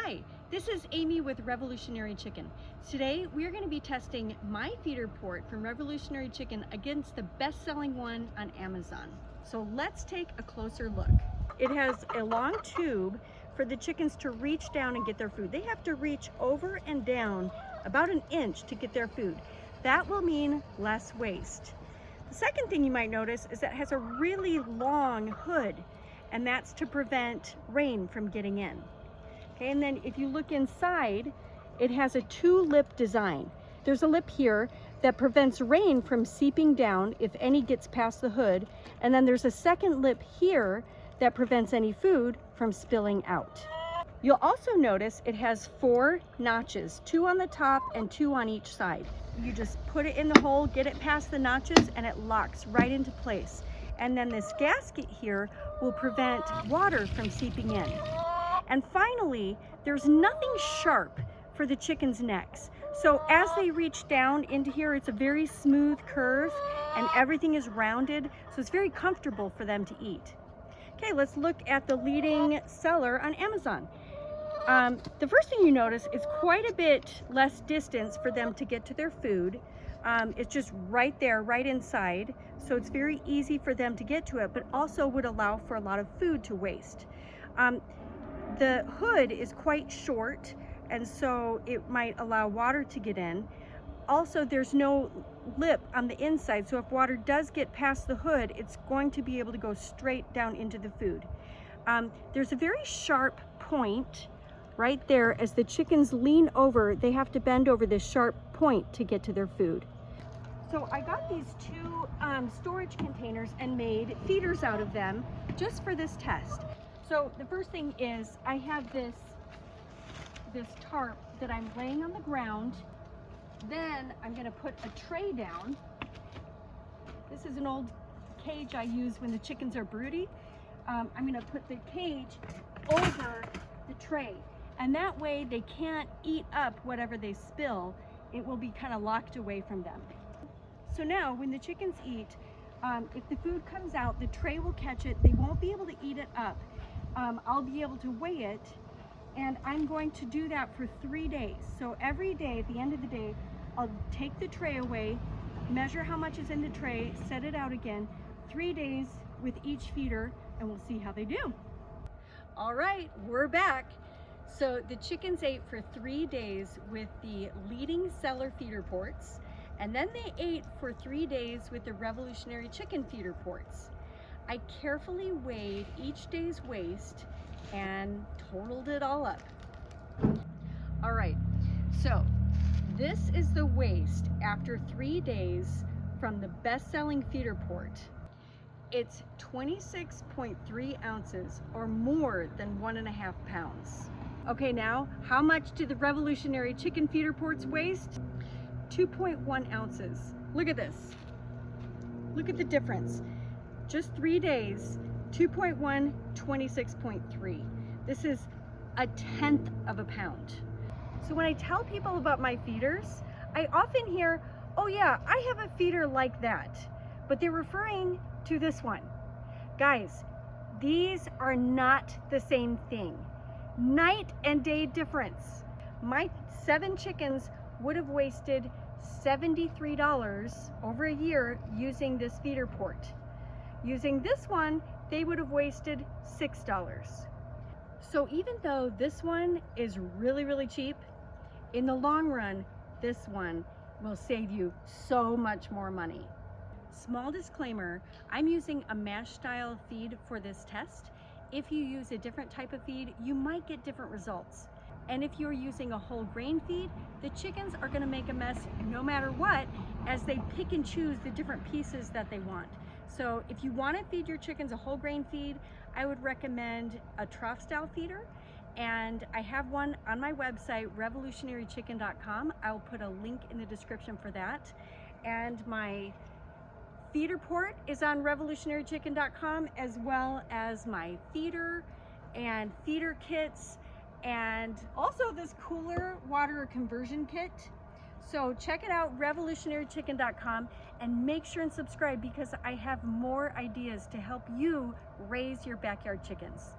Hi, this is Amy with Revolutionary Chicken. Today we are going to be testing my feeder port from Revolutionary Chicken against the best-selling one on Amazon. So let's take a closer look. It has a long tube for the chickens to reach down and get their food. They have to reach over and down about an inch to get their food. That will mean less waste. The second thing you might notice is that it has a really long hood, and that's to prevent rain from getting in. Okay, and then if you look inside, it has a two-lip design. There's a lip here that prevents rain from seeping down if any gets past the hood, and then there's a second lip here that prevents any food from spilling out. You'll also notice it has 4 notches, 2 on the top and 2 on each side. You just put it in the hole, get it past the notches, and it locks right into place. And then this gasket here will prevent water from seeping in. And finally, there's nothing sharp for the chickens' necks. So as they reach down into here, it's a very smooth curve and everything is rounded. So it's very comfortable for them to eat. Okay, let's look at the leading seller on Amazon. The first thing you notice is quite a bit less distance for them to get to their food. It's just right there, right inside. So it's very easy for them to get to it, but also would allow for a lot of food to waste. The hood is quite short, and so it might allow water to get in. Also, there's no lip on the inside, so if water does get past the hood, it's going to be able to go straight down into the food. There's a very sharp point right there. As the chickens lean over, they have to bend over this sharp point to get to their food. So I got these 2 storage containers and made feeders out of them just for this test. So the first thing is I have this tarp that I'm laying on the ground. Then I'm going to put a tray down. This is an old cage I use when the chickens are broody. I'm going to put the cage over the tray, and that way they can't eat up whatever they spill. It will be kind of locked away from them. So now when the chickens eat, if the food comes out, the tray will catch it. They won't be able to eat it up. I'll be able to weigh it, and I'm going to do that for 3 days. So every day at the end of the day, I'll take the tray away, measure how much is in the tray, set it out again, 3 days with each feeder, and we'll see how they do. All right, we're back. So the chickens ate for 3 days with the leading seller feeder ports, and then they ate for 3 days with the Revolutionary Chicken feeder ports. I carefully weighed each day's waste and totaled it all up. All right, so this is the waste after 3 days from the best-selling feeder port. It's 26.3 ounces, or more than 1.5 pounds. Okay, now how much do the Revolutionary Chicken feeder ports waste? 2.1 ounces. Look at this. Look at the difference. Just 3 days, 2.1, 26.3. This is 1/10 of a pound. So when I tell people about my feeders, I often hear, oh yeah, I have a feeder like that, but they're referring to this one. Guys, these are not the same thing. Night and day difference. My 7 chickens would have wasted $73 over a year using this feeder port. Using this one, they would have wasted $6. So even though this one is really, really cheap, in the long run, this one will save you so much more money. Small disclaimer, I'm using a mash style feed for this test. If you use a different type of feed, you might get different results. And if you're using a whole grain feed, the chickens are gonna make a mess no matter what, as they pick and choose the different pieces that they want. So if you want to feed your chickens a whole grain feed, I would recommend a trough style feeder. And I have one on my website, revolutionarychicken.com. I'll put a link in the description for that. And my feeder port is on revolutionarychicken.com, as well as my feeder and feeder kits, and also this cooler water conversion kit. So check it out, revolutionarychicken.com, and make sure and subscribe, because I have more ideas to help you raise your backyard chickens.